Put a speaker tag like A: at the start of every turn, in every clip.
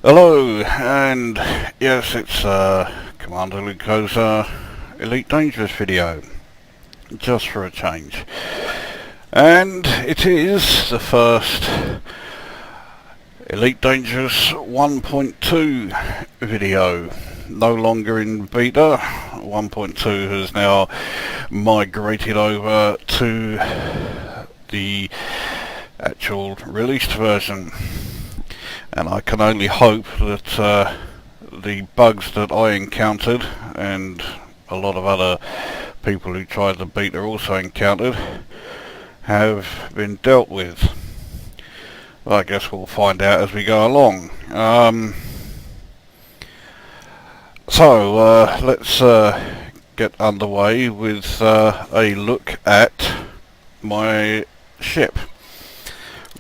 A: Hello, and yes, it's Commander Luco's Elite Dangerous video, just for a change. And it is the first Elite Dangerous 1.2 video, no longer in beta. 1.2 has now migrated over to the actual released version. And I can only hope that the bugs that I encountered, and a lot of other people who tried the beta also encountered, have been dealt with. Well, I guess we'll find out as we go along. Let's get underway with a look at my ship,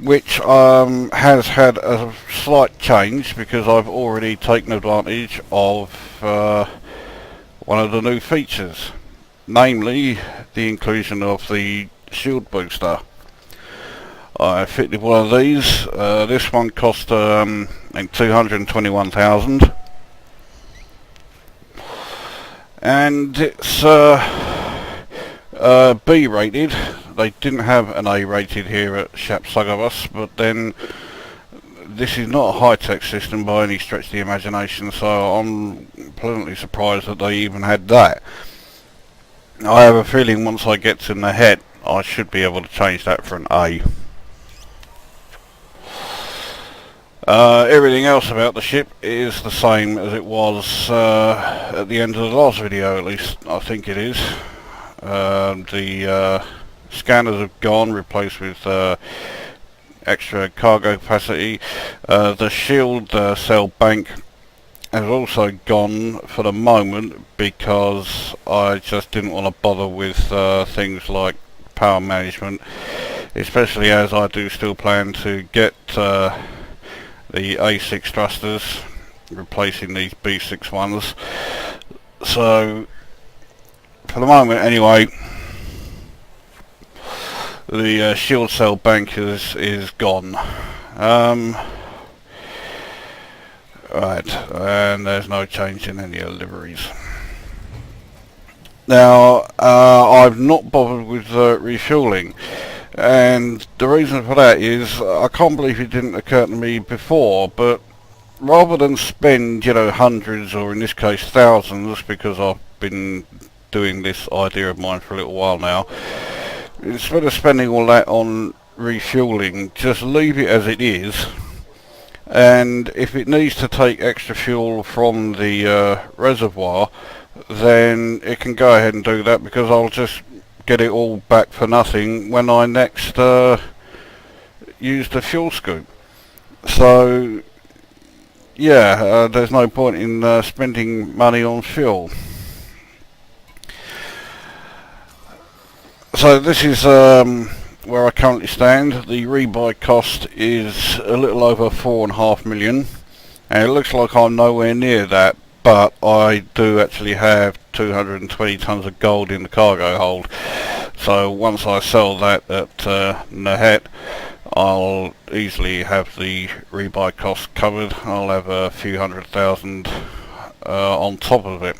A: which has had a slight change because I've already taken advantage of one of the new features, namely the inclusion of the shield booster. I fitted one of these. This one cost I think 221,000, and it's B rated. They didn't have an A rated here at Shapsugabus, but then this is not a high-tech system by any stretch of the imagination, so I'm pleasantly surprised that they even had that. I have a feeling once I get to Nehet, I should be able to change that for an A. Everything else about the ship is the same as it was at the end of the last video, at least I think it is. The scanners have gone, replaced with extra cargo capacity. The shield cell bank has also gone for the moment because I just didn't want to bother with things like power management, especially as I do still plan to get the A6 thrusters, replacing these B6 ones. So for the moment anyway, the shield cell bank is gone. Right, and there's no change in any of the liveries. Now, I've not bothered with refueling, and the reason for that is I can't believe it didn't occur to me before, but rather than spend, hundreds, or in this case thousands, because I've been doing this idea of mine for a little while now, instead of spending all that on refueling, just leave it as it is, and if it needs to take extra fuel from the reservoir, then it can go ahead and do that, because I'll just get it all back for nothing when I next use the fuel scoop. So yeah, there's no point in spending money on fuel. So this is where I currently stand. The rebuy cost is a little over 4.5 million, and it looks like I'm nowhere near that, but I do actually have 220 tons of gold in the cargo hold. So once I sell that at Nehet, I'll easily have the rebuy cost covered. I'll have a few $100,000 on top of it.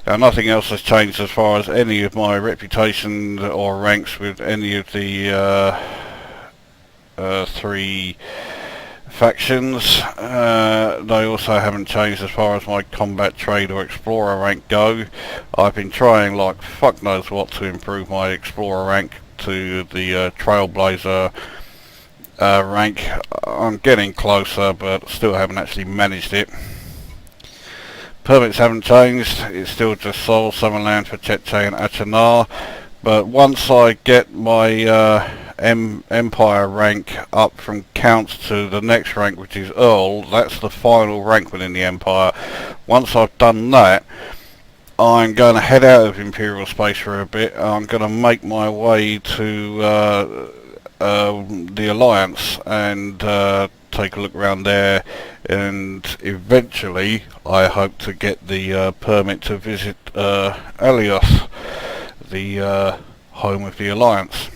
A: Now, nothing else has changed as far as any of my reputation or ranks with any of the three factions. They also haven't changed as far as my combat trade or explorer rank go. I've been trying like fuck knows what to improve my explorer rank to the trailblazer rank. I'm getting closer, but still haven't actually managed it. Permits haven't changed, it's still just Sol, Summerland for Cheche and Achenar, but once I get my Empire rank up from Count to the next rank, which is Earl, that's the final rank within the Empire. Once I've done that, I'm going to head out of Imperial space for a bit. I'm going to make my way to the Alliance and take a look around there, and eventually I hope to get the permit to visit Alioth, the home of the Alliance.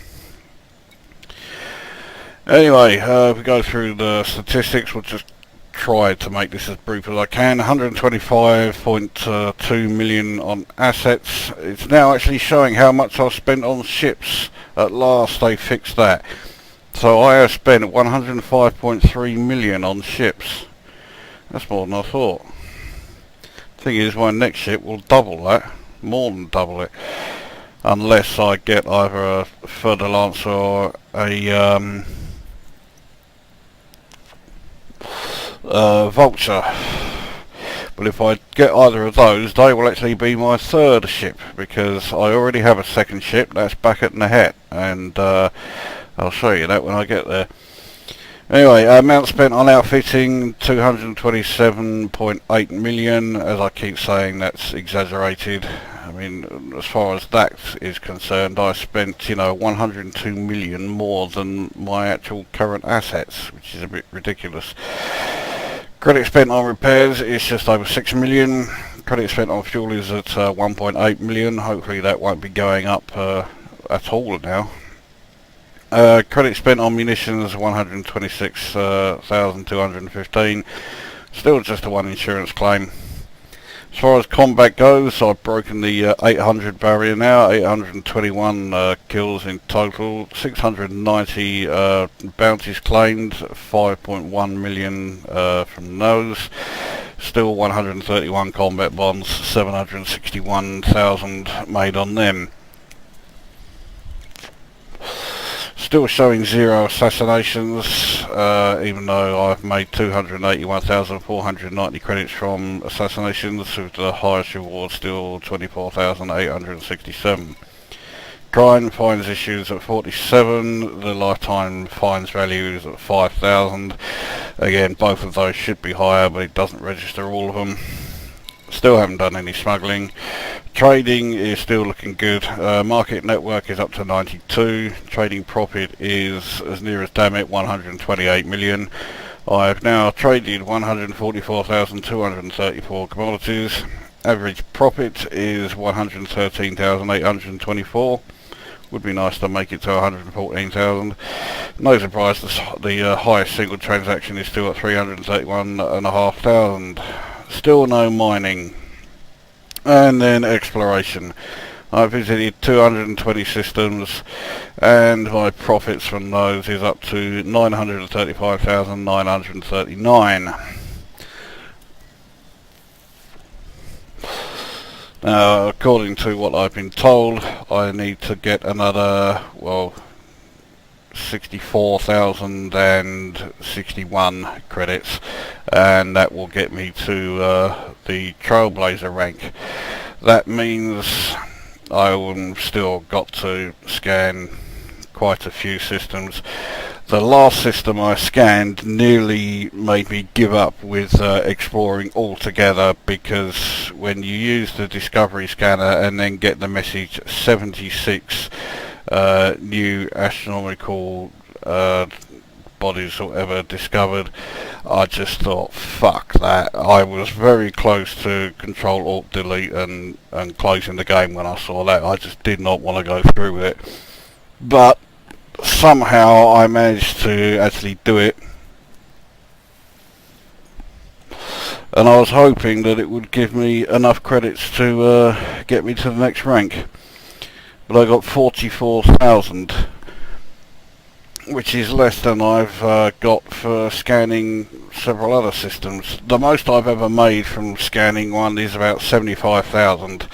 A: Anyway, if we go through the statistics, we'll just try to make this as brief as I can. 125.2 million on assets. It's now actually showing how much I've spent on ships. At last they fixed that. So I have spent 105.3 million on ships. That's more than I thought. Thing is, my next ship will double that. More than double it. Unless I get either a further lancer or a vulture. But if I get either of those, they will actually be my third ship, because I already have a second ship that's back at Nehet, and I'll show you that when I get there. Anyway, amount spent on outfitting 227.8 million. As I keep saying, that's exaggerated. I mean, as far as that is concerned, I spent 102 million more than my actual current assets, which is a bit ridiculous. Credit spent on repairs is just over 6 million. Credit spent on fuel is at 1.8 million. Hopefully that won't be going up at all now. Credit spent on munitions 126,215. Still just a one insurance claim. As far as combat goes, I've broken the 800 barrier now. 821 kills in total. 690 bounties claimed. 5.1 million from those. Still 131 combat bonds. 761,000 made on them. Still showing 0 assassinations, even though I've made 281,490 credits from assassinations, with the highest reward still 24,867. Crime fines issues at 47, the lifetime fines value is at 5,000. Again, both of those should be higher, but it doesn't register all of them. Still haven't done any smuggling. Trading is still looking good. Market network is up to 92. Trading profit is, as near as damn it, 128 million. I have now traded 144,234 commodities. Average profit is 113,824. Would be nice to make it to 114,000. No surprise, the highest single transaction is still at 331,500. Still no mining. And then exploration. I visited 220 systems, and my profits from those is up to 935,939. Now, according to what I've been told, I need to get another, 64,061 credits, and that will get me to the Trailblazer rank. That means I've still got to scan quite a few systems. The last system I scanned nearly made me give up with exploring altogether, because when you use the Discovery scanner and then get the message 76 new astronomical bodies or whatever discovered, I just thought, fuck that. I was very close to Control Alt Delete and closing the game when I saw that. I just did not want to go through with it, but somehow I managed to actually do it, and I was hoping that it would give me enough credits to get me to the next rank. But I got 44,000, which is less than I've got for scanning several other systems. The most I've ever made from scanning one is about 75,000,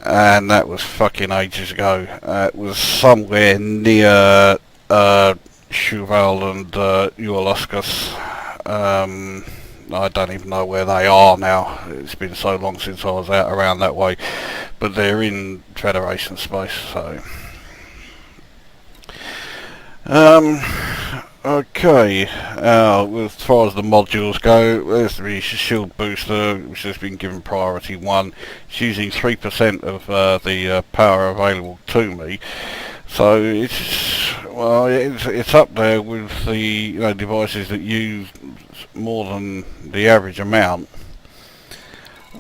A: and that was fucking ages ago. It was somewhere near Shuval and Uoluscus. I don't even know where they are now. It's been so long since I was out around that way, but they're in Federation space, so okay. As far as the modules go, there's the shield booster, which has been given priority 1. It's using 3% of the power available to me, so it's up there with the devices that use more than the average amount.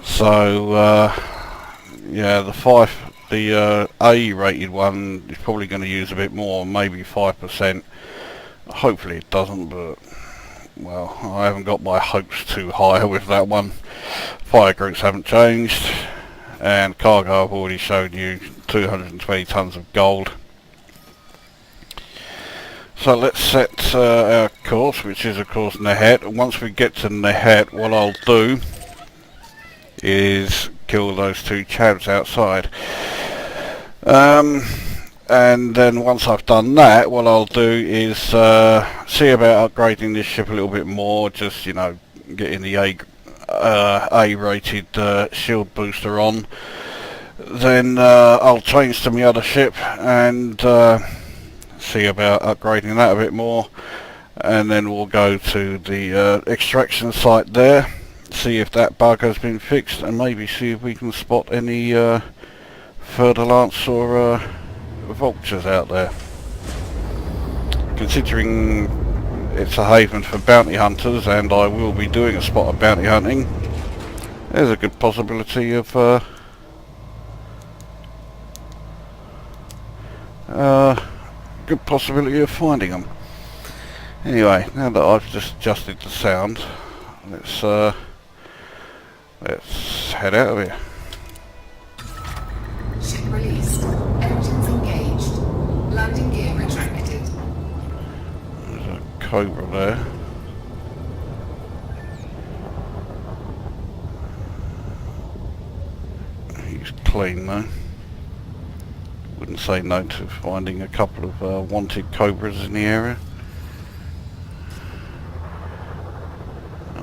A: So yeah, the the A rated one is probably going to use a bit more, maybe 5%. Hopefully it doesn't, but well, I haven't got my hopes too high with that one. Fire groups haven't changed, and cargo I've already shown you, 220 tons of gold. So let's set our course, which is of course Nehet. And once we get to Nehet, what I'll do is kill those two chavs outside. And then once I've done that, what I'll do is see about upgrading this ship a little bit more, just, you know, getting the A-rated shield booster on. Then I'll change to my other ship and see about upgrading that a bit more. And then we'll go to the extraction site there, see if that bug has been fixed, and maybe see if we can spot any further lance or vultures out there. Considering it's a haven for bounty hunters, and I will be doing a spot of bounty hunting, there's a good possibility of finding them. Anyway, now that I've just adjusted the sound, let's head out of here.
B: Ship released. Engines engaged. Landing gear retracted.
A: There's a cobra there. He's clean though. Wouldn't say no to finding a couple of wanted cobras in the area.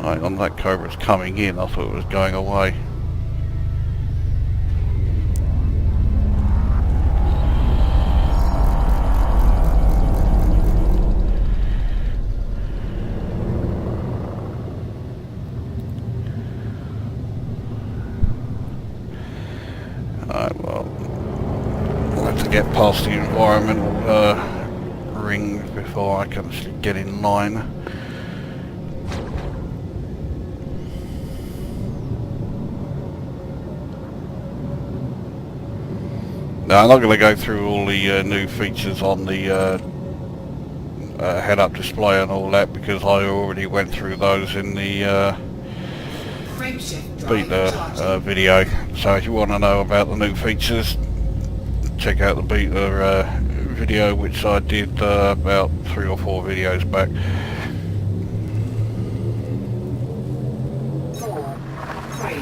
A: Hang on, that cobra's coming in. I thought it was going away. Alright, well, I'll have to get past the environmental ring before I can actually get in line. Now, I'm not going to go through all the new features on the head-up display and all that, because I already went through those in the beta video. So if you want to know about the new features, check out the beta video, which I did about 3 or 4 videos back.
B: 4, 3,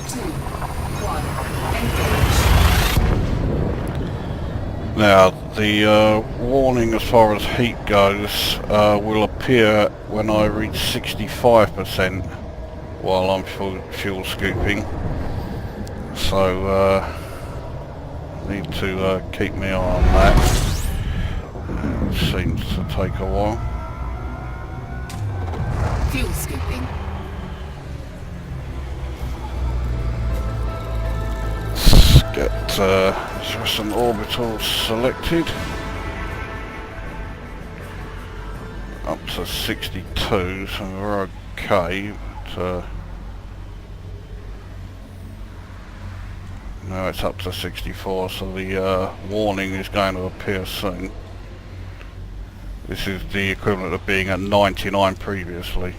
B: 2, 1, engage.
A: Now, the warning as far as heat goes will appear when I reach 65% while I'm fuel scooping. So, need to keep my eye on that. It seems to take a while.
B: Fuel scooping.
A: Let's get some orbitals selected. Up to 62, so we're okay. But, now it's up to 64, so the warning is going to appear soon. This is the equivalent of being at 99 previously.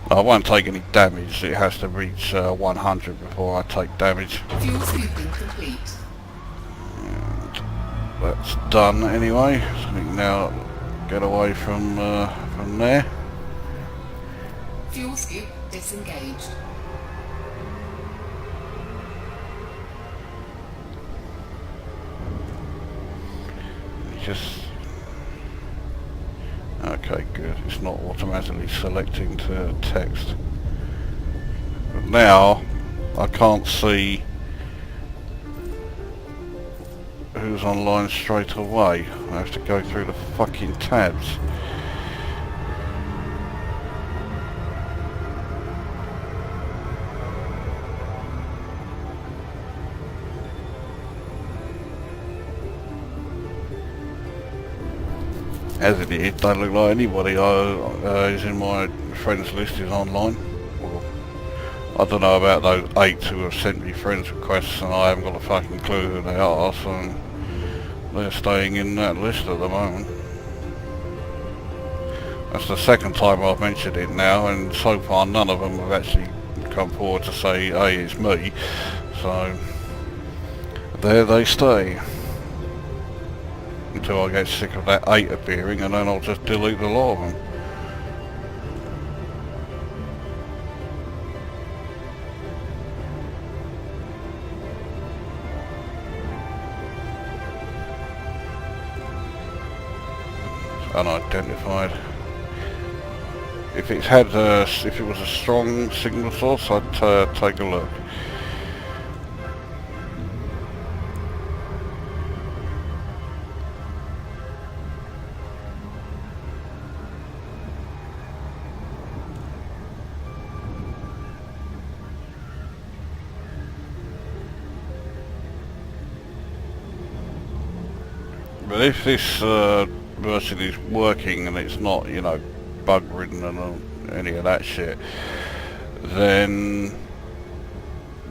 A: I won't take any damage. It has to reach 100 before I take damage.
B: Fuel scooping complete.
A: And that's done anyway, so we can now get away from there.
B: Fuel scoop disengaged.
A: Just okay, good. It's not automatically selecting to text. But now I can't see who's online straight away. I have to go through the fucking tabs. As it is, don't look like anybody who's in my friends list is online. Well, I don't know about those 8 who have sent me friends requests and I haven't got a fucking clue who they are, so they're staying in that list at the moment. That's the second time I've mentioned it now, and so far none of them have actually come forward to say, hey, it's me. So there they stay until I get sick of that 8 appearing, and then I'll just delete the lot of them. Unidentified. If it had if it was a strong signal source, I'd take a look. But if this version is working and it's not, you know, bug ridden and any of that shit, then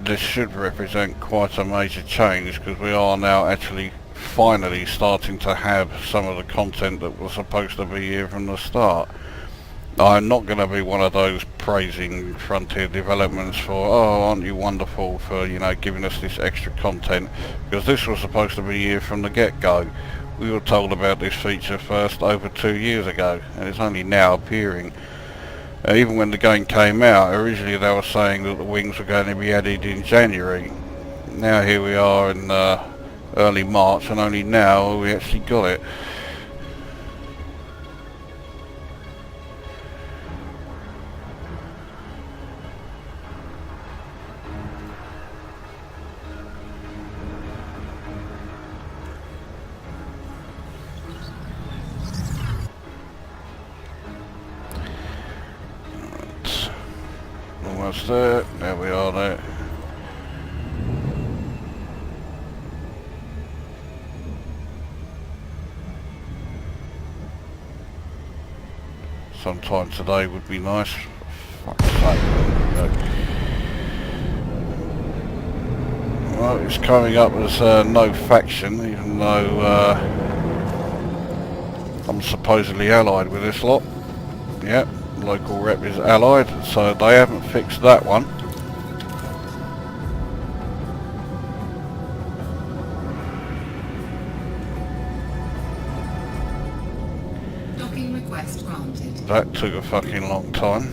A: this should represent quite a major change, because we are now actually finally starting to have some of the content that was supposed to be here from the start. I'm not going to be one of those praising Frontier Developments for, oh, aren't you wonderful for, you know, giving us this extra content, because this was supposed to be here from the get-go. We were told about this feature first over 2 years ago, and it's only now appearing. Even when the game came out, originally they were saying that the wings were going to be added in January. Now here we are in early March, and only now we actually got it. Almost there. There we are there. Sometime today would be nice. Fuck's sake. Well, it's coming up as no faction, even though I'm supposedly allied with this lot. Yep. Local rep is allied, so they haven't fixed that one.
B: Docking request granted.
A: That took a fucking long time.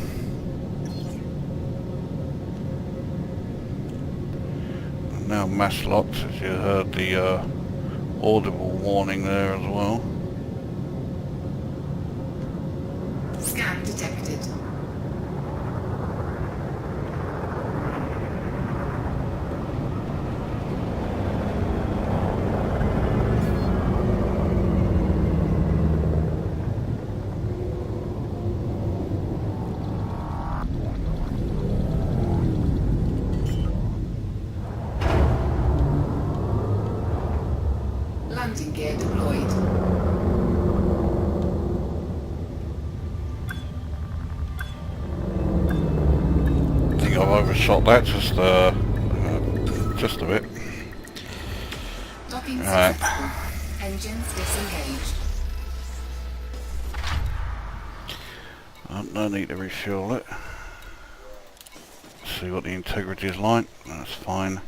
A: And now mass locks, as you heard the audible warning there as well.
B: Scan detected. Landing gear deployed.
A: I've overshot that just a bit.
B: Docking
A: Right.
B: successful. Engines disengaged.
A: No need to refuel it. See what the integrity is like. That's fine.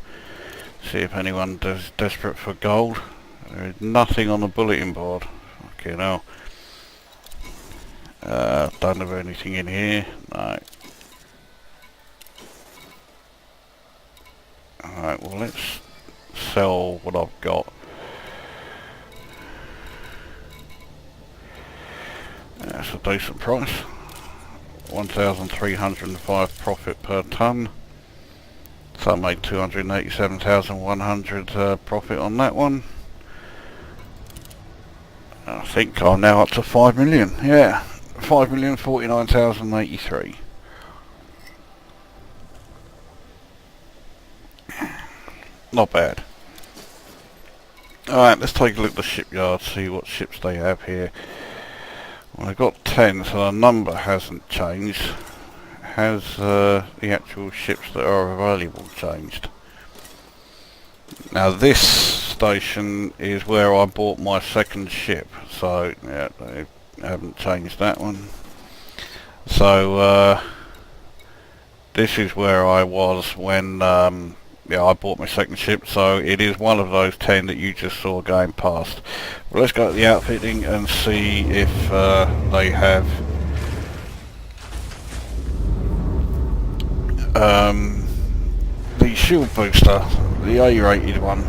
A: See if anyone is desperate for gold. There is nothing on the bulletin board. Fucking hell. Don't have anything in here. No. Alright, well let's sell what I've got. That's a decent price. 1,305 profit per tonne. So I made 287,100 profit on that one. I think I'm now up to 5 million. Yeah, 5,049,083. Not bad. Alright, let's take a look at the shipyard, see what ships they have here. Well, I've got 10, so the number hasn't changed. has the actual ships that are available changed. Now this station is where I bought my second ship, so yeah, they haven't changed that one. So this is where I was when yeah, I bought my second ship, so it is one of those 10 that you just saw going past. Well, let's go to the outfitting and see if they have the shield booster, the A-rated one.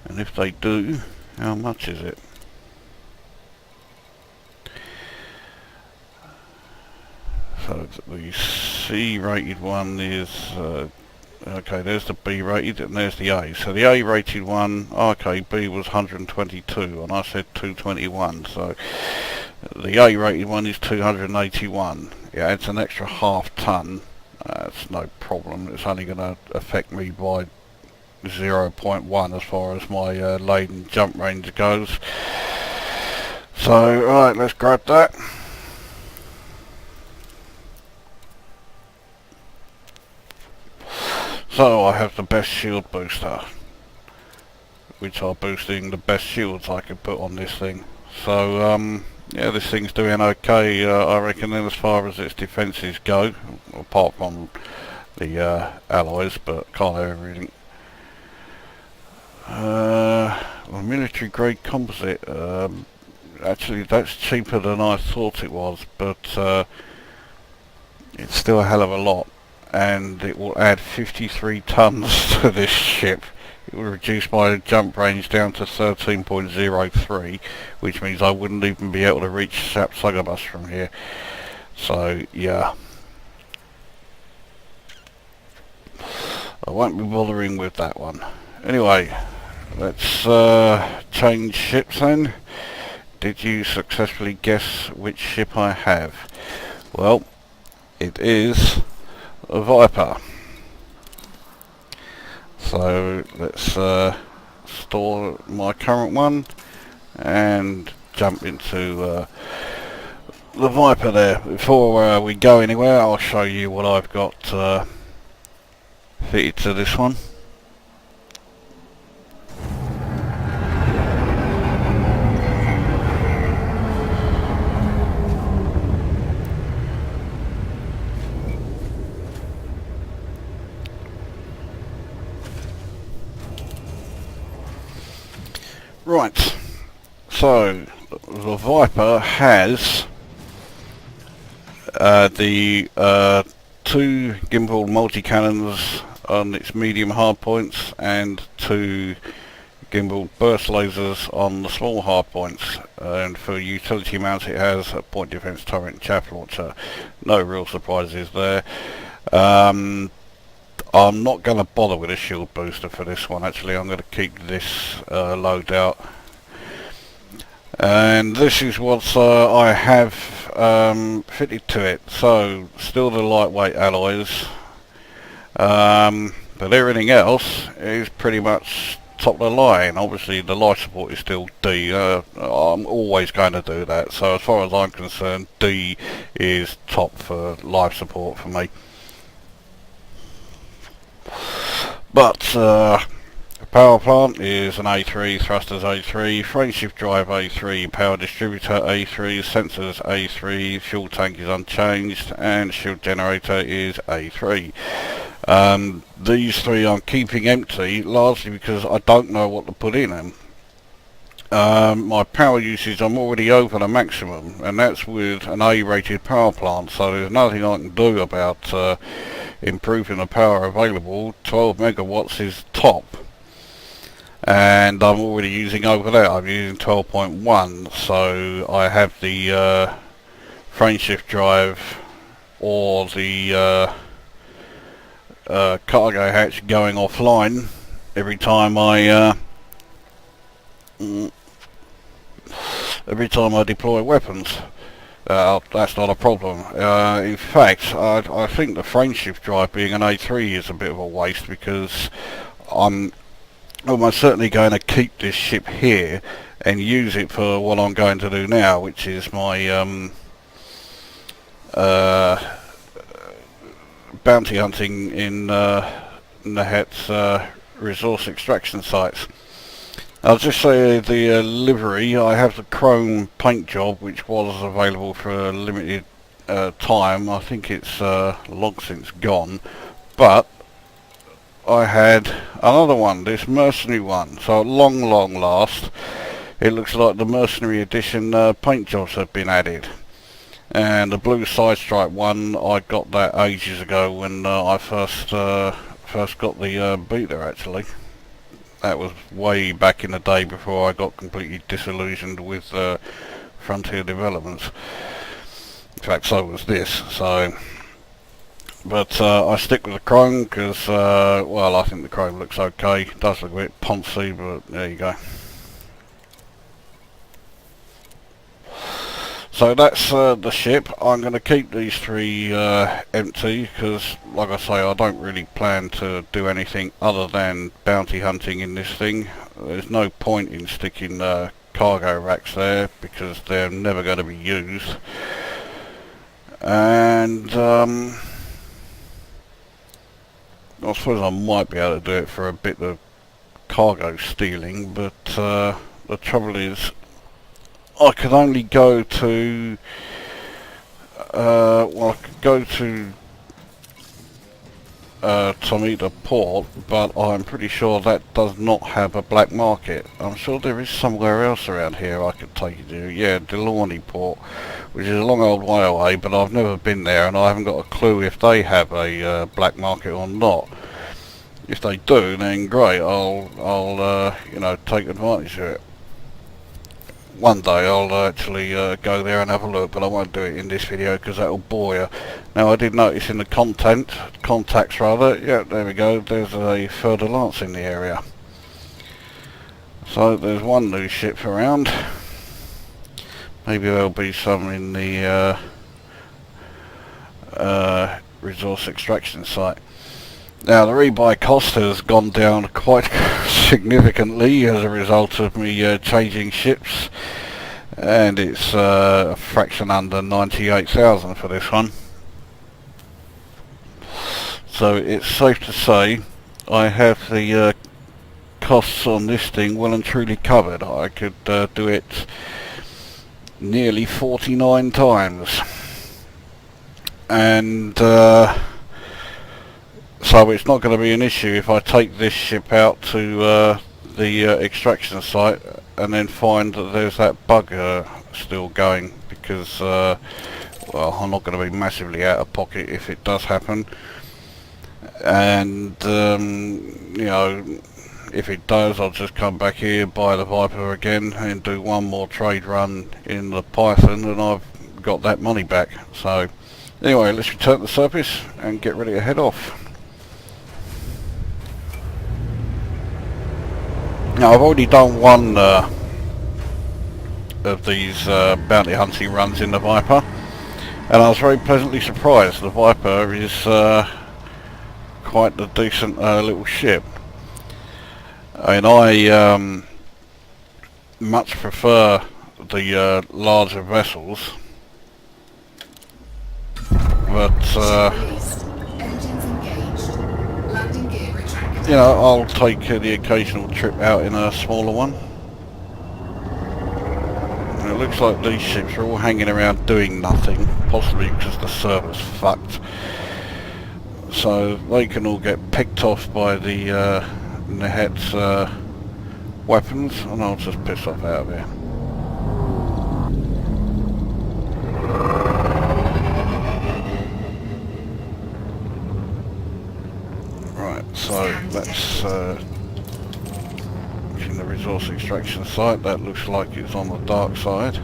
A: And if they do, how much is it? So the C-rated one is, okay, there's the B-rated and there's the A. So the A-rated one, okay, B was 122 and I said 221. So the A-rated one is 281. Yeah, it's an extra half ton. That's no problem. It's only going to affect me by 0.1 as far as my laden jump range goes. So right, let's grab that. So I have the best shield booster, which are boosting the best shields I could put on this thing. So yeah, this thing's doing okay, I reckon, then, as far as its defences go, apart from the alloys, but can't have everything. Well, military grade composite, actually that's cheaper than I thought it was, but it's still a hell of a lot, and it will add 53 tons to this ship. It will reduce my jump range down to 13.03, which means I wouldn't even be able to reach Shapsugabus from here. So yeah, I won't be bothering with that one. Anyway, let's change ships then. Did you successfully guess which ship I have? Well, it is a Viper. So let's store my current one and jump into the Viper there. Before we go anywhere, I'll show you what I've got fitted to this one. Right, so the Viper has the 2 gimbal multi-cannons on its medium hard points and 2 gimbal burst lasers on the small hard points, and for utility mounts it has a point defense turret and chaff launcher. No real surprises there. I'm not going to bother with a shield booster for this one. Actually, I'm going to keep this load out. And this is what I have fitted to it. So, still the lightweight alloys. But everything else is pretty much top of the line. Obviously, the life support is still D. I'm always going to do that. So, as far as I'm concerned, D is top for life support for me. But power plant is an A3, thrusters A3, frameshift drive A3, power distributor A3, sensors A3, fuel tank is unchanged, and shield generator is A3. These 3 I'm keeping empty, largely because I don't know what to put in them. My power usage, I'm already over the maximum, and that's with an A-rated power plant, so there's nothing I can do about improving the power available. 12 megawatts is top, and I'm already using over that. I'm using 12.1, so I have the frameshift drive or the cargo hatch going offline every time I deploy weapons. That's not a problem. In fact, I think the frameshift drive being an A3 is a bit of a waste, because I'm almost certainly going to keep this ship here and use it for what I'm going to do now, which is my bounty hunting in Nehet's resource extraction sites. I'll just say the livery. I have the chrome paint job, which was available for a limited time. I think it's long since gone, but I had another one, this mercenary one. So at long last, it looks like the mercenary edition paint jobs have been added. And the blue side stripe one, I got that ages ago when I first got the beta, actually. That was way back in the day before I got completely disillusioned with Frontier Developments. In fact, so was this. So, but I stick with the chrome because, well, I think the chrome looks okay. It does look a bit poncy, but there you go. So that's the ship. I'm going to keep these three empty because, like I say, I don't really plan to do anything other than bounty hunting in this thing. There's no point in sticking cargo racks there because they're never going to be used. And I suppose I might be able to do it for a bit of cargo stealing, but the trouble is, I could only go to, well, I could go to Tomita Port, but I'm pretty sure that does not have a black market. I'm sure there is somewhere else around here I could take you to. Yeah, Delaunay Port, which is a long old way away, but I've never been there and I haven't got a clue if they have a black market or not. If they do, then great, I'll you know, take advantage of it. One day I'll actually go there and have a look, but I won't do it in this video because that'll bore you. Now, I did notice in the contacts rather, yeah, there we go, there's a further lance in the area. So there's one new ship around. Maybe there'll be some in the resource extraction site. Now, the rebuy cost has gone down quite significantly as a result of me changing ships, and it's a fraction under 98,000 for this one. So it's safe to say I have the costs on this thing well and truly covered. I could do it nearly 49 times, and so it's not going to be an issue if I take this ship out to the extraction site and then find that there's that bug still going, because well, I'm not going to be massively out of pocket if it does happen, and you know, if it does, I'll just come back here, buy the Viper again and do one more trade run in the Python and I've got that money back. So anyway, let's return to the surface and get ready to head off. Now, I've already done one of these bounty hunting runs in the Viper, and I was very pleasantly surprised. The Viper is quite a decent little ship. I mean, I much prefer the larger vessels, but you know, I'll take the occasional trip out in a smaller one. And it looks like these ships are all hanging around doing nothing, possibly because the server's fucked. So they can all get picked off by the Nehet's weapons, and I'll just piss off out of here. So that's in the resource extraction site. That looks like it's on the dark side.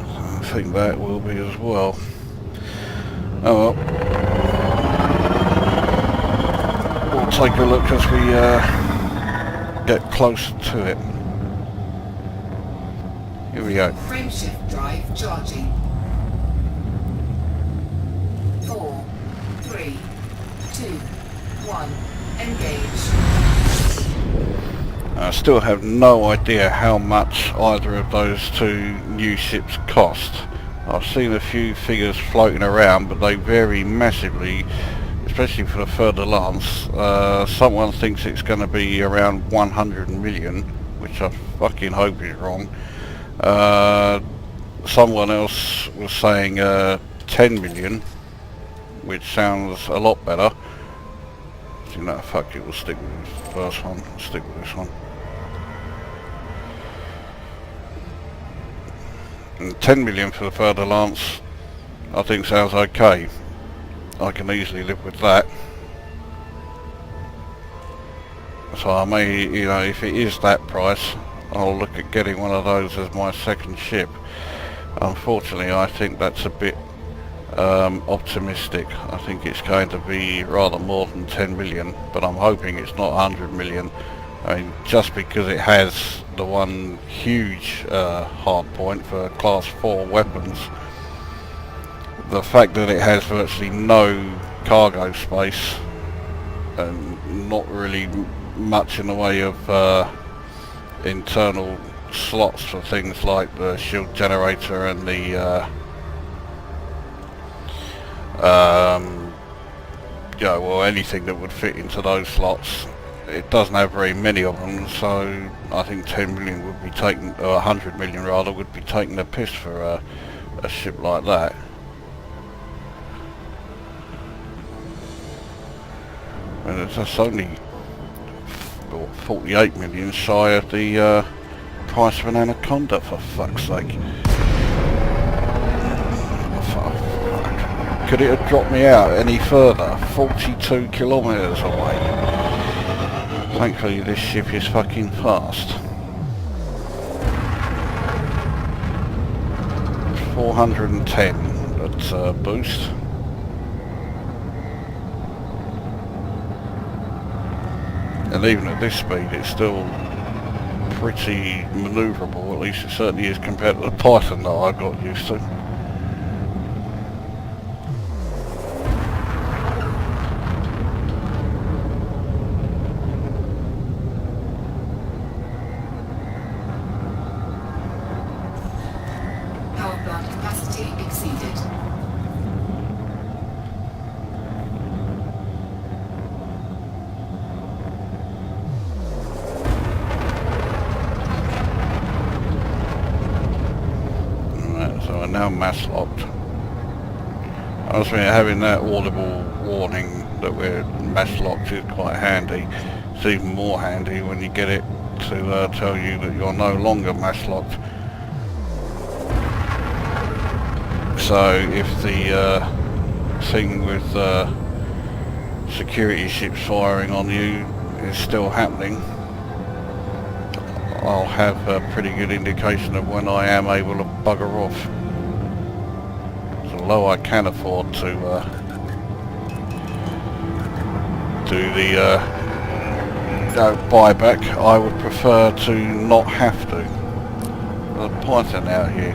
A: I think that will be as well. Oh well. We'll take a look as we get closer to it. we go.
B: Frameshift drive charging. 4, 3, 2, 1. Engage.
A: I still have no idea how much either of those two new ships cost. I've seen a few figures floating around, but they vary massively, especially for the further lance. Someone thinks it's going to be around 100 million, which I fucking hope is wrong. Someone else was saying 10 million, which sounds a lot better. So, no, fuck it, we'll stick with this first one, stick with this one. And 10 million for the further lance, I think sounds okay. I can easily live with that. So I may, you know, if it is that price, I'll look at getting one of those as my second ship. Unfortunately, I think that's a bit optimistic. I think it's going to be rather more than 10 million, but I'm hoping it's not 100 million. I mean, just because it has the one huge hard point for class 4 weapons, the fact that it has virtually no cargo space and not really much in the way of internal slots for things like the shield generator and the yeah, well, anything that would fit into those slots. It doesn't have very many of them, so I think 10 million would be taken, or 100 million rather, would be taking the piss for a ship like that. And it's just only 48 million shy of the price of an Anaconda, for fuck's sake. Could it have dropped me out any further? 42 kilometres away. Thankfully this ship is fucking fast. 410, that's a boost. And even at this speed it's still pretty manoeuvrable, at least it certainly is compared to the Python that I got used to. Now mass locked. I was thinking having that audible warning that we're mass locked is quite handy. It's even more handy when you get it to tell you that you're no longer mass locked. So if the thing with security ships firing on you is still happening, I'll have a pretty good indication of when I am able to bugger off. Although I can afford to do the buyback, I would prefer to not have to. The Python out here,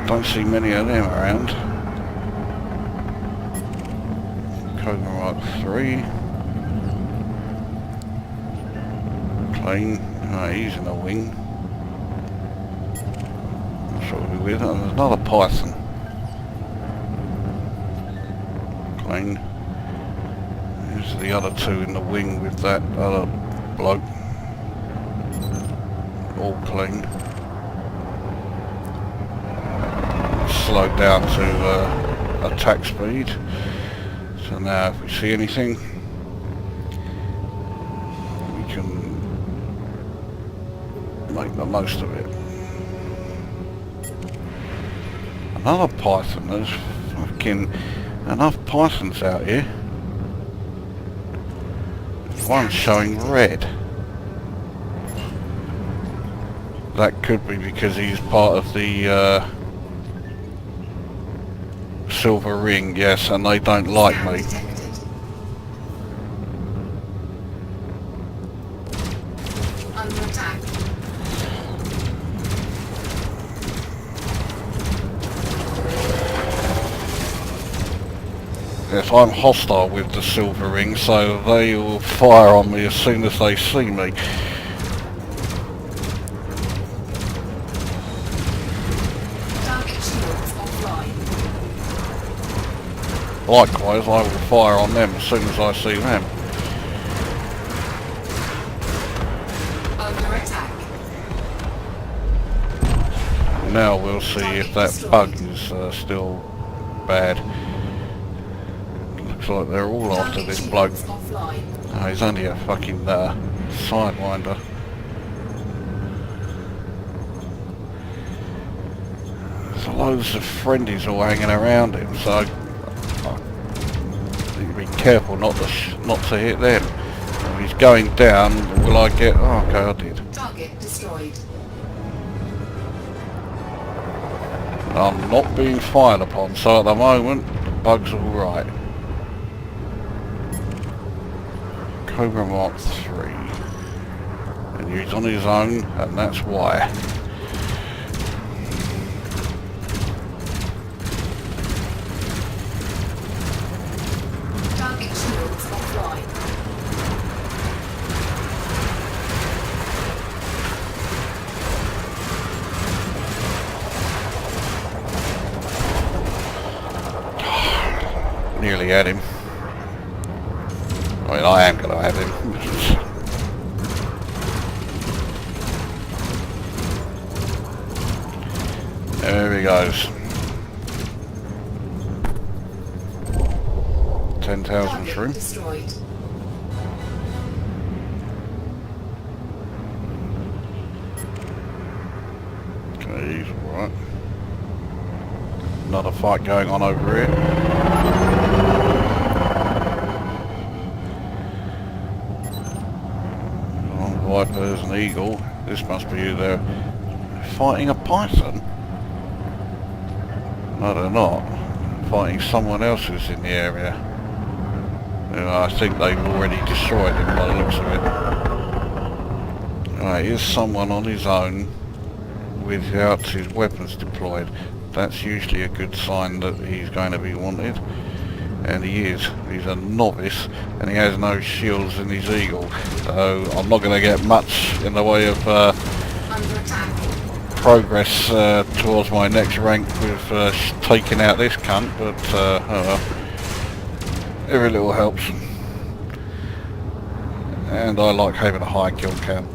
A: don't see many of them around. Cobra Mark 3. Clean. Oh, he's in a wing. That's what we're with. And there's another Python. Clean. There's the other two in the wing with that other bloke. All clean. Slowed down to attack speed. So now if we see anything, we can make the most of it. Another Python. There's fucking enough Pythons out here. One's showing red. That could be because he's part of the Silver Ring, yes, and they don't like me.
B: Under attack.
A: Yes, I'm hostile with the Silver Ring, so they will fire on me as soon as they see me.
B: Target shields offline.
A: Likewise, I will fire on them as soon as I see them.
B: Under attack.
A: Now we'll see if that bug is still bad. Looks like they're all after
B: Target
A: this
B: shields
A: bloke.
B: offline.
A: Oh, he's only a fucking sidewinder. There's loads of friendies all hanging around him, so you be careful not to hit them. If he's going down, will I get? Oh, okay, I did.
B: Target destroyed.
A: I'm not being fired upon, so at the moment, the bug's alright. Cobra Mark 3. And he's on his own, and that's why.
B: Target shields offline.
A: Nearly had him. I mean, I am going to have him. There he goes. 10,000 shroom.
B: Destroyed.
A: Okay, he's alright. Another fight going on over here. Viper's an eagle. This must be they're fighting a python. No, they're not. Fighting someone else who's in the area. You know, I think they've already destroyed him by the looks of it. Right, here's someone on his own without his weapons deployed. That's usually a good sign that he's going to be wanted. And he is. He's a novice and he has no shields in his eagle. So I'm not going to get much in the way of
B: Under attack.
A: progress towards my next rank with taking out this cunt, but oh well. Every little helps. And I like having a high kill count.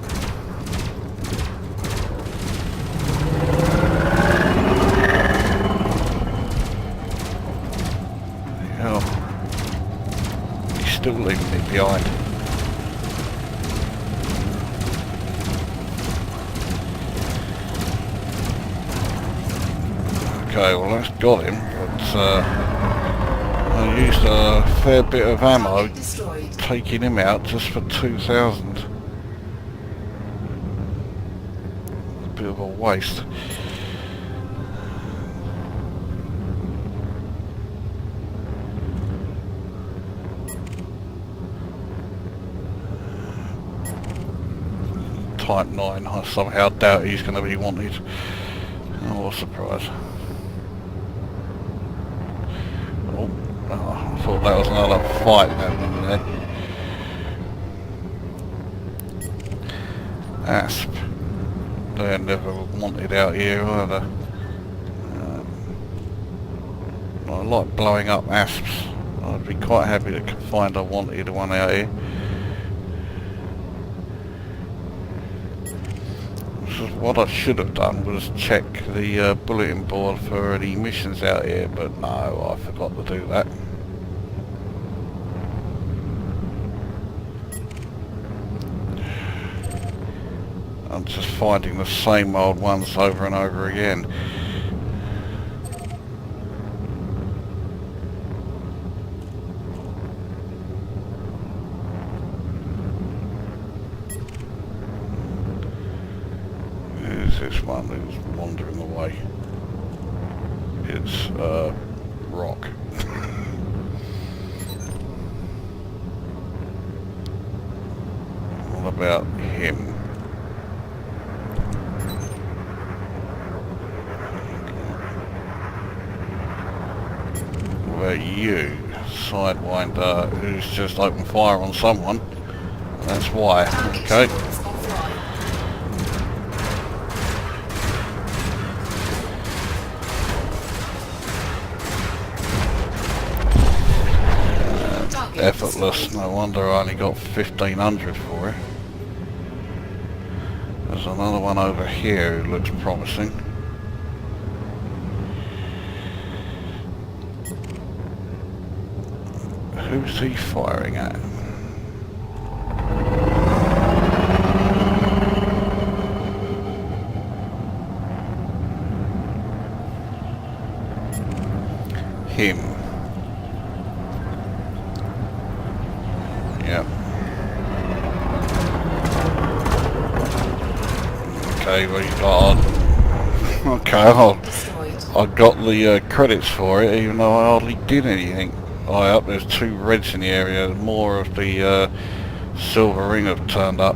A: Still leaving me behind. Okay, well that's got him, but I used a fair bit of ammo taking him out just for 2,000. A bit of a waste. Type 9, I somehow doubt he's going to be wanted. Oh, what a surprise. Oh, I thought that was another fight happening there. Asp. They're never wanted out here either. I like blowing up asps. I'd be quite happy to find a wanted one out here. What I should have done was check the bulletin board for any missions out here, but no, I forgot to do that. I'm just finding the same old ones over and over again. This one is wandering away. It's rock. What about him? What about you, Sidewinder who's just opened fire on someone. That's why. Okay. Effortless, no wonder I only got 1500 for it. There's another one over here who looks promising. Who's he firing at? Him. Yep. Okay, we got. Okay, I got the credits for it, even though I hardly did anything. Oh, yep, there's 2 reds in the area. More of the Silver Ring have turned up.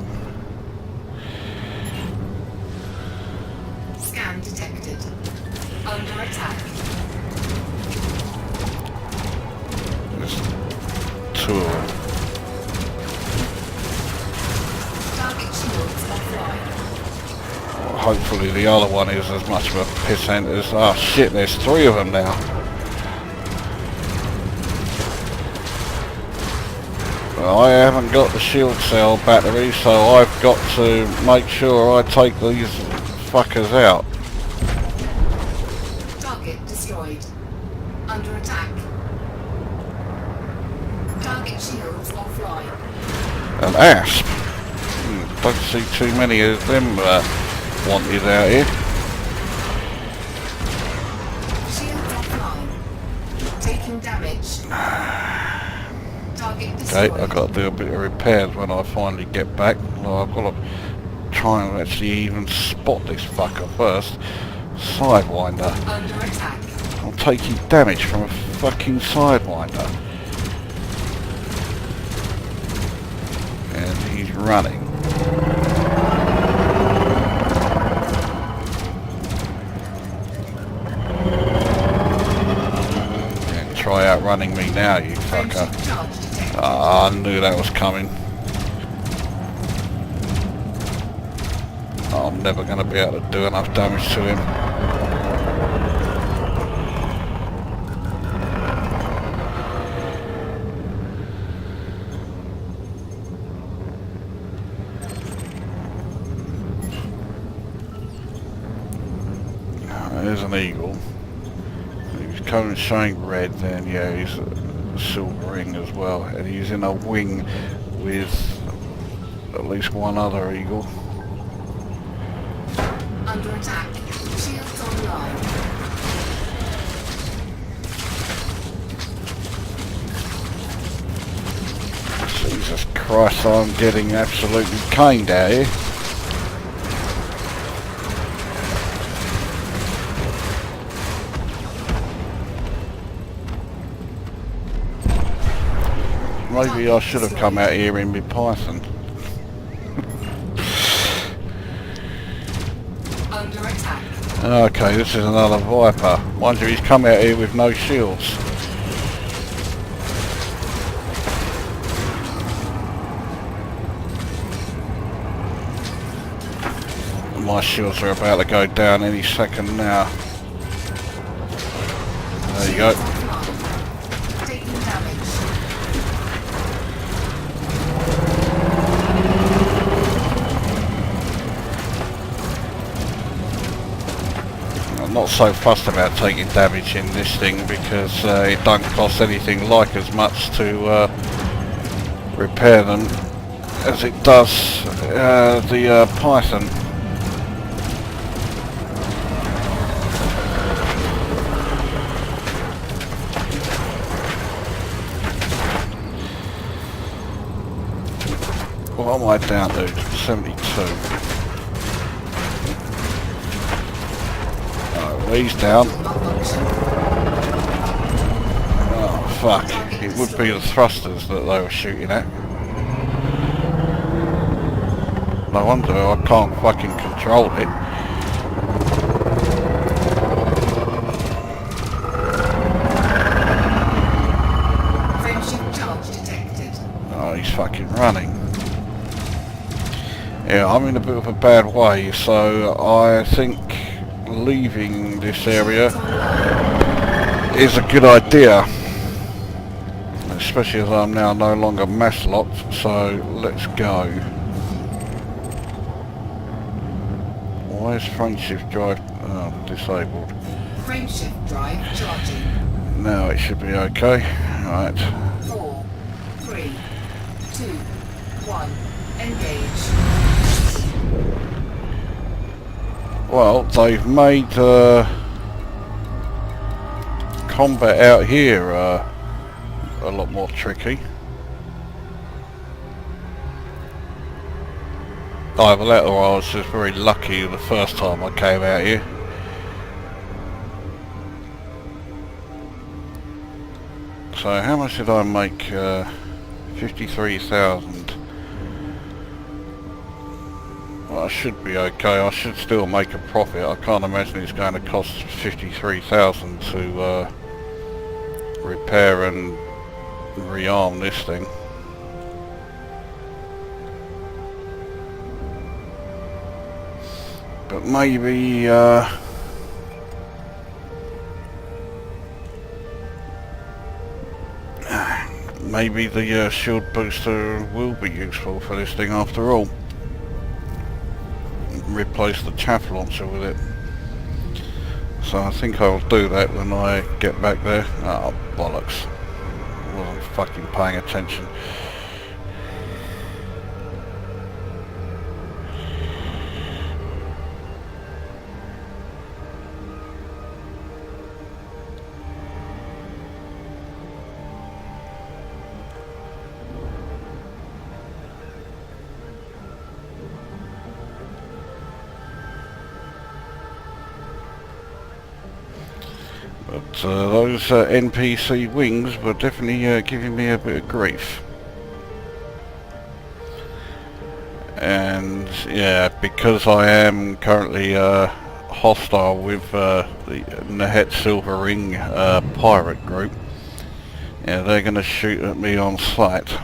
B: Scan detected. Under attack.
A: There's 2 of them.
B: Target shields offline.
A: Hopefully the other one is as much of a pissant as... Oh shit, there's 3 of them now. Well, I haven't got the shield cell battery, so I've got to make sure I take these fuckers out.
B: Target destroyed. Under attack. Target shields offline.
A: An asp. Don't see too many of them wanted out here.
B: Shields offline. Taking damage. Target
A: Okay,
B: destroyed.
A: I've got to do a bit of repairs when I finally get back. Well, I've got to try and actually even spot this fucker first. Sidewinder.
B: Under attack.
A: I'm taking damage from a fucking Sidewinder. And he's running. And try outrunning me now, you fucker.
B: Charge detected.
A: Ah, I knew that was coming. I'm never going to be able to do enough damage to him. There's an eagle. He was coming showing red, then yeah, he's a silver ring as well, and he's in a wing with at least one other eagle.
B: Under attack. Shields online.
A: Jesus Christ, I'm getting absolutely caned out here. Maybe I should have come out here in my Python.
B: Under attack.
A: Okay, this is another Viper. Mind you, he's come out here with no shields. My shields are about to go down any second now. There you go.
B: Taking damage.
A: I'm not so fussed about taking damage in this thing because it don't cost anything like as much to repair them as it does the Python. What am I down to? 72. Oh, he's down. Oh, fuck. It would be the thrusters that they were shooting at. No wonder I can't fucking control it. Yeah, I'm in a bit of a bad way, so I think leaving this area is a good idea. Especially as I'm now no longer mass locked, so let's go. Why is frame shift drive disabled?
B: Frame shift drive charging.
A: Now it should be okay. Right.
B: 4, 3, 2, 1. Engage.
A: Well, they've made combat out here a lot more tricky. Either that or I was just very lucky the first time I came out here. So how much did I make? 53,000. Well, I should be okay. I should still make a profit. I can't imagine it's going to cost 53,000 to repair and rearm this thing. But maybe maybe the shield booster will be useful for this thing after all. Replace the chaff launcher with it. So I think I'll do that when I get back there. Oh, bollocks. Wasn't fucking paying attention. But those NPC wings were definitely giving me a bit of grief. And yeah, because I am currently hostile with the Nehet Silver Ring pirate group, yeah, they're going to shoot at me on sight.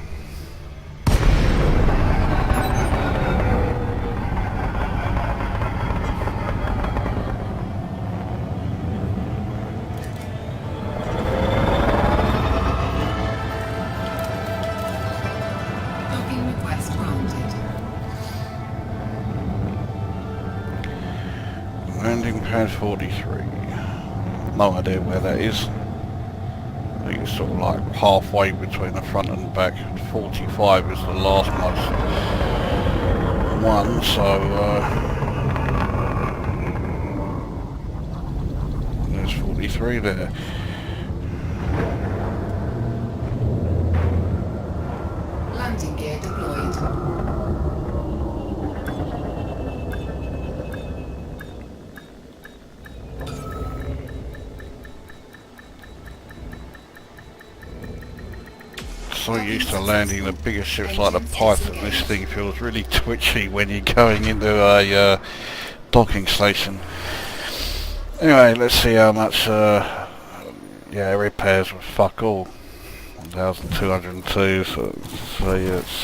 A: Landing pad 43. No idea where that is. I think it's sort of like halfway between the front and the back. 45 is the last one, so there's 43 there.
B: Landing gear deployed.
A: So used to landing the bigger ships like the Python, this thing feels really twitchy when you're going into a docking station. Anyway, let's see how much yeah, repairs with fuck all. 1,202, so it's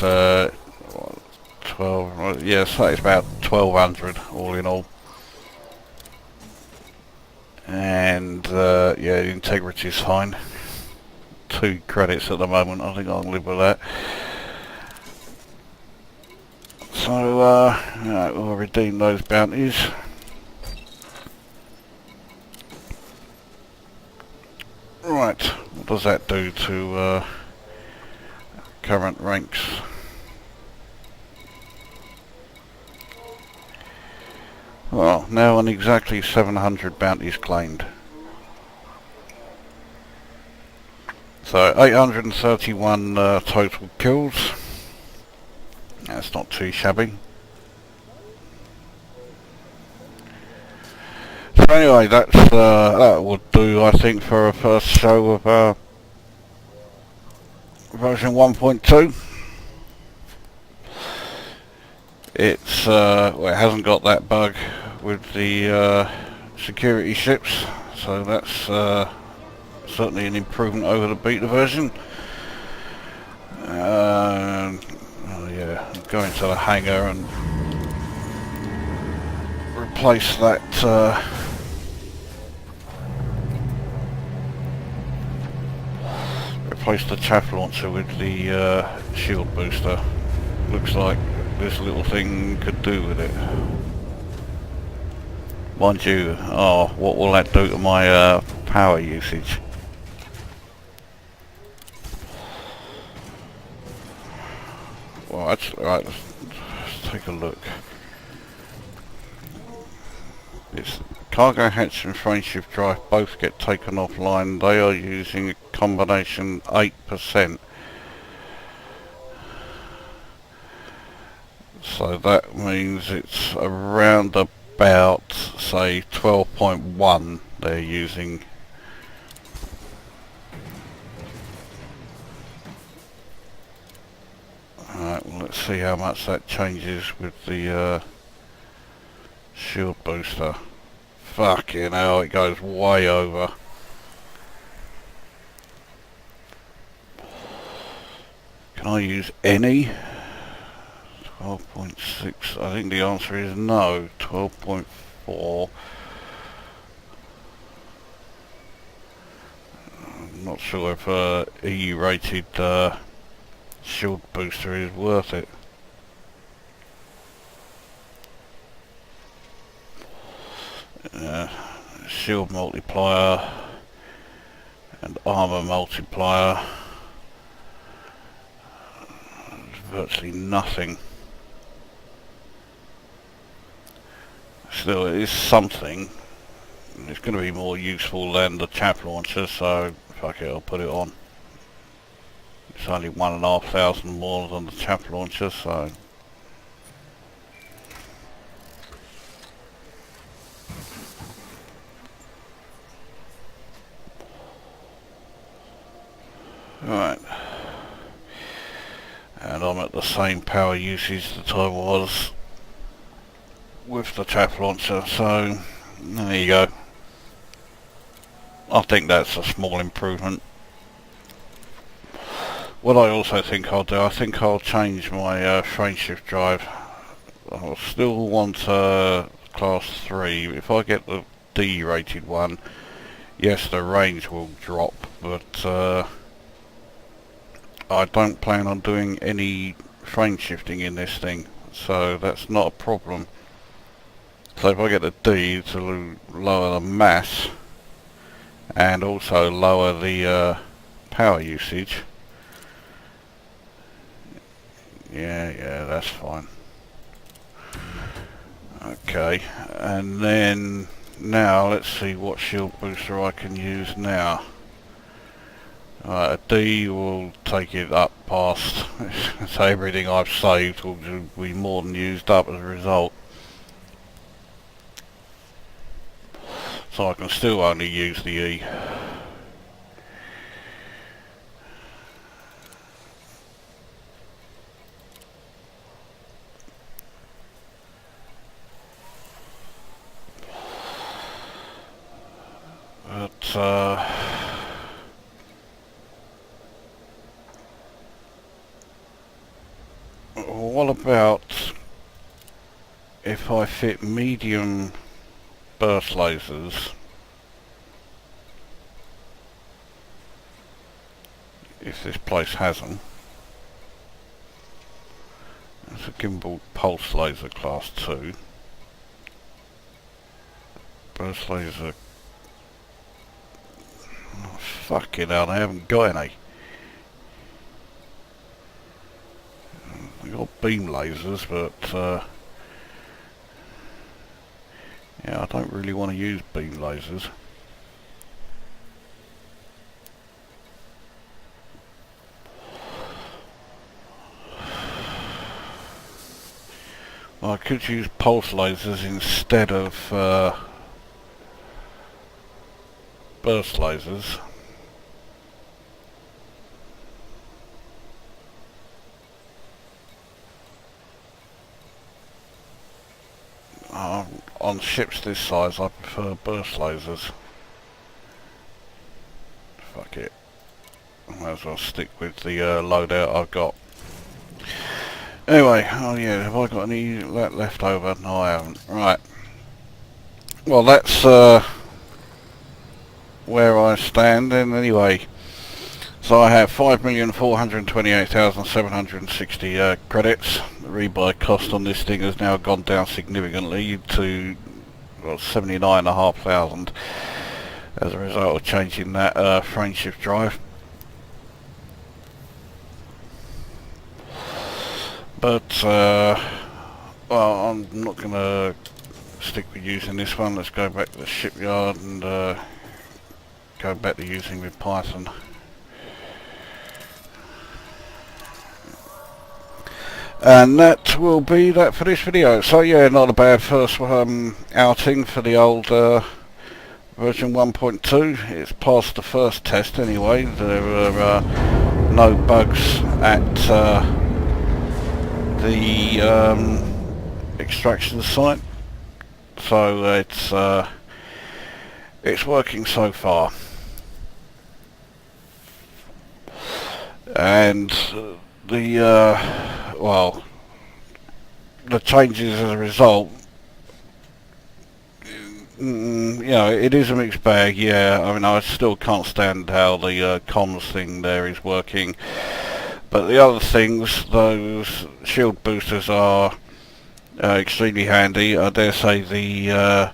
A: 12, yeah, so it's about 1,200 all in all. And yeah, the integrity's fine. 2 credits at the moment, I think I'll live with that. So yeah, we'll redeem those bounties. Right, what does that do to current ranks? Well, now on exactly 700 bounties claimed. So 831 total kills. That's not too shabby. So anyway, that would do, I think, for a first show of version 1.2. It's well, it hasn't got that bug with the security ships, so that's certainly an improvement over the beta version. Oh yeah, go into the hangar and replace that replace the chaff launcher with the shield booster. Looks like this little thing could do with it. Mind you, oh, what will that do to my power usage? Well, that's right. Let's take a look. It's cargo hatch and frameshift drive both get taken offline. They are using a combination 8%. So that means it's around about, say, 12.1 they're using. Alright, well, let's see how much that changes with the shield booster. Fucking hell, it goes way over. Can I use any? 12.6, I think the answer is no. 12.4. I'm not sure if EU rated shield booster is worth it. Shield multiplier and armor multiplier. Virtually nothing. Still, it is something. It's going to be more useful than the chaff launcher, so fuck it, I'll put it on. It's only 1,500 more than the chaff launcher, so. Right. And I'm at the same power usage that I was with the chaff launcher, so there you go. I think that's a small improvement. What I also think I'll do, I think I'll change my frameshift drive. I'll still want class 3. If I get the D rated one, yes, the range will drop, but I don't plan on doing any frame shifting in this thing, so that's not a problem. So if I get the D to lower the mass and also lower the power usage, yeah, that's fine. Okay, and then now let's see what shield booster I can use now. A D will take it up past, so everything I've saved will be more than used up as a result. So I can still only use the E. But what about if I fit medium burst lasers, if this place has them? It's a gimbal pulse laser class 2. Burst laser. Oh, fucking hell, I haven't got any. I've got beam lasers, but yeah, I don't really want to use beam lasers. Well, I could use pulse lasers instead of burst lasers. On ships this size I prefer burst lasers. Fuck it. I might as well stick with the loadout I've got. Anyway, oh yeah, have I got any of that left over? No, I haven't. Right. well, that's where I stand. And anyway, so I have 5,428,760 credits. The rebuy cost on this thing has now gone down significantly to 79,500 as a result of changing that frameshift drive. But well, I'm not going to stick with using this one. Let's go back to the shipyard and go back to using with Python. And that will be that for this video. So yeah, not a bad first outing for the old version 1.2. It's passed the first test anyway. There were no bugs at the extraction site, so it's working so far. And the well, the changes as a result, you know, it is a mixed bag. Yeah, I mean, I still can't stand how the comms thing there is working, but the other things, those shield boosters are extremely handy. I dare say the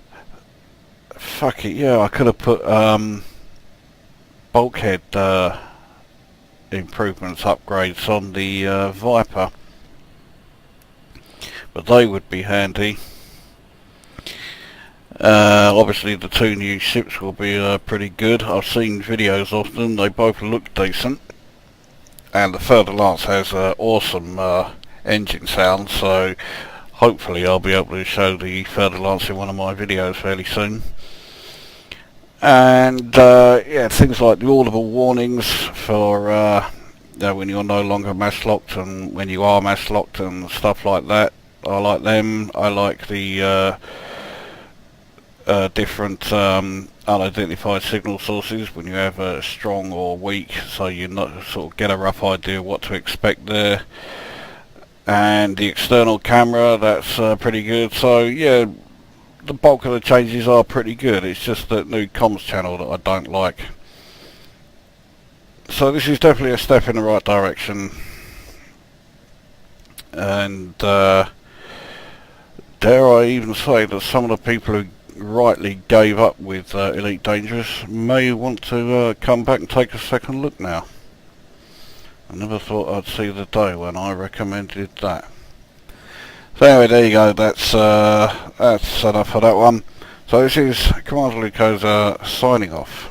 A: fuck it, yeah, I could have put bulkhead improvements, upgrades on the Viper, but they would be handy. Obviously the two new ships will be pretty good. I've seen videos of them, they both look decent, and the Further Lance has awesome engine sound, so hopefully I'll be able to show the Further Lance in one of my videos fairly soon. And yeah, things like the audible warnings for when you're no longer mass locked and when you are mass locked and stuff like that. I like them. I like the different unidentified signal sources when you have a strong or weak, so you sort of get a rough idea what to expect there. And the external camera, that's pretty good. So yeah, the bulk of the changes are pretty good. It's just that new comms channel that I don't like. So this is definitely a step in the right direction, and dare I even say that some of the people who rightly gave up with Elite Dangerous may want to come back and take a second look now. I never thought I'd see the day when I recommended that. So anyway, there you go, that's enough for that one. So this is Commander Lucosa signing off.